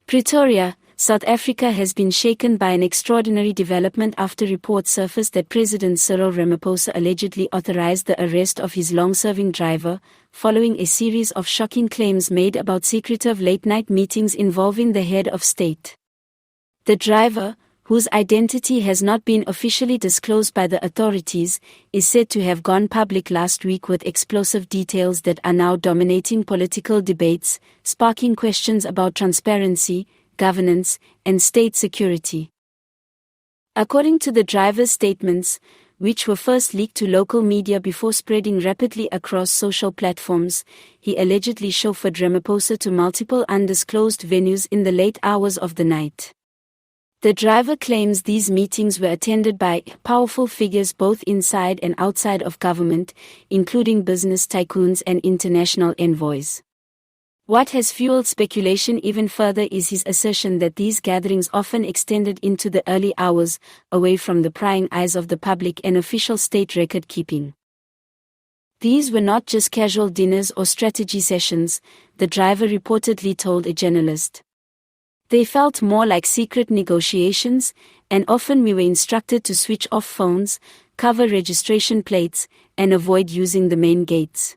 Pretoria, South Africa has been shaken by an extraordinary development after reports surfaced that President Cyril Ramaphosa allegedly authorized the arrest of his long-serving driver, following a series of shocking claims made about secretive late-night meetings involving the head of state. The driver, whose identity has not been officially disclosed by the authorities, is said to have gone public last week with explosive details that are now dominating political debates, sparking questions about transparency, governance, and state security. According to the driver's statements, which were first leaked to local media before spreading rapidly across social platforms, he allegedly chauffeured Ramaphosa to multiple undisclosed venues in the late hours of the night. The driver claims these meetings were attended by powerful figures both inside and outside of government, including business tycoons and international envoys. What has fueled speculation even further is his assertion that these gatherings often extended into the early hours, away from the prying eyes of the public and official state record-keeping. These were not just casual dinners or strategy sessions, the driver reportedly told a journalist. They felt more like secret negotiations, and often we were instructed to switch off phones, cover registration plates, and avoid using the main gates.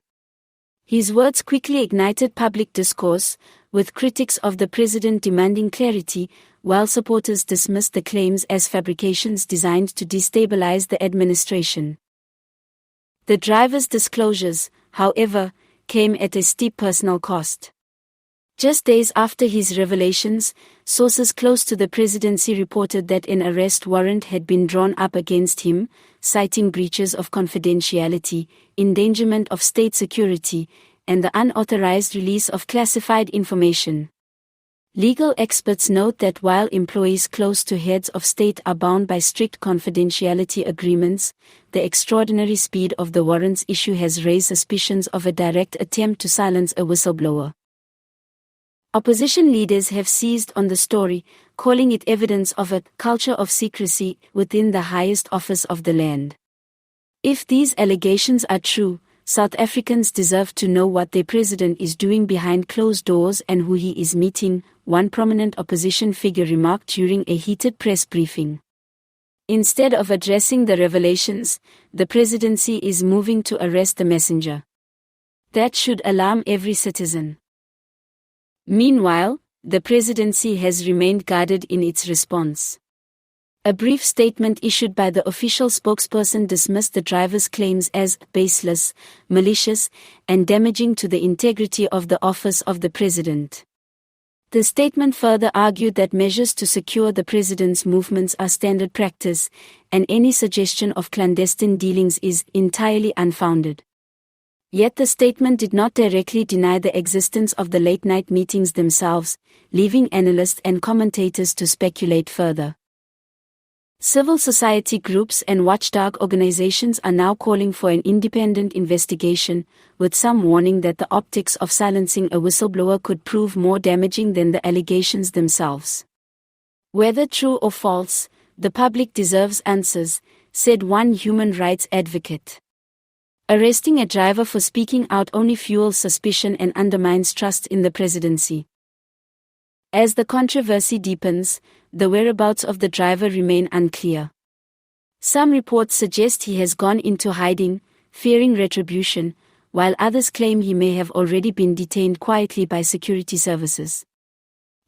His words quickly ignited public discourse, with critics of the president demanding clarity, while supporters dismissed the claims as fabrications designed to destabilize the administration. The driver's disclosures, however, came at a steep personal cost. Just days after his revelations, sources close to the presidency reported that an arrest warrant had been drawn up against him, citing breaches of confidentiality, endangerment of state security, and the unauthorized release of classified information. Legal experts note that while employees close to heads of state are bound by strict confidentiality agreements, the extraordinary speed of the warrant's issue has raised suspicions of a direct attempt to silence a whistleblower. Opposition leaders have seized on the story, calling it evidence of a culture of secrecy within the highest office of the land. If these allegations are true, South Africans deserve to know what their president is doing behind closed doors and who he is meeting, one prominent opposition figure remarked during a heated press briefing. Instead of addressing the revelations, the presidency is moving to arrest the messenger. That should alarm every citizen. Meanwhile, the presidency has remained guarded in its response. A brief statement issued by the official spokesperson dismissed the driver's claims as baseless, malicious, and damaging to the integrity of the office of the president. The statement further argued that measures to secure the president's movements are standard practice, and any suggestion of clandestine dealings is entirely unfounded. Yet the statement did not directly deny the existence of the late-night meetings themselves, leaving analysts and commentators to speculate further. Civil society groups and watchdog organizations are now calling for an independent investigation, with some warning that the optics of silencing a whistleblower could prove more damaging than the allegations themselves. Whether true or false, the public deserves answers, said one human rights advocate. Arresting a driver for speaking out only fuels suspicion and undermines trust in the presidency. As the controversy deepens, the whereabouts of the driver remain unclear. Some reports suggest he has gone into hiding, fearing retribution, while others claim he may have already been detained quietly by security services.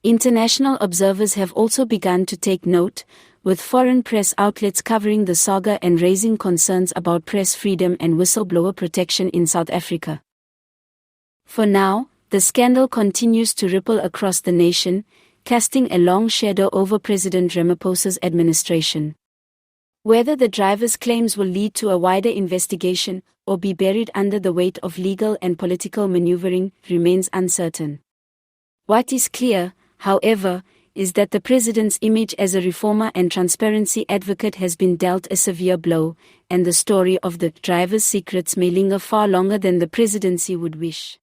International observers have also begun to take note, with foreign press outlets covering the saga and raising concerns about press freedom and whistleblower protection in South Africa. For now, the scandal continues to ripple across the nation, casting a long shadow over President Ramaphosa's administration. Whether the driver's claims will lead to a wider investigation or be buried under the weight of legal and political maneuvering remains uncertain. What is clear, however, is that the president's image as a reformer and transparency advocate has been dealt a severe blow, and the story of the driver's secrets may linger far longer than the presidency would wish.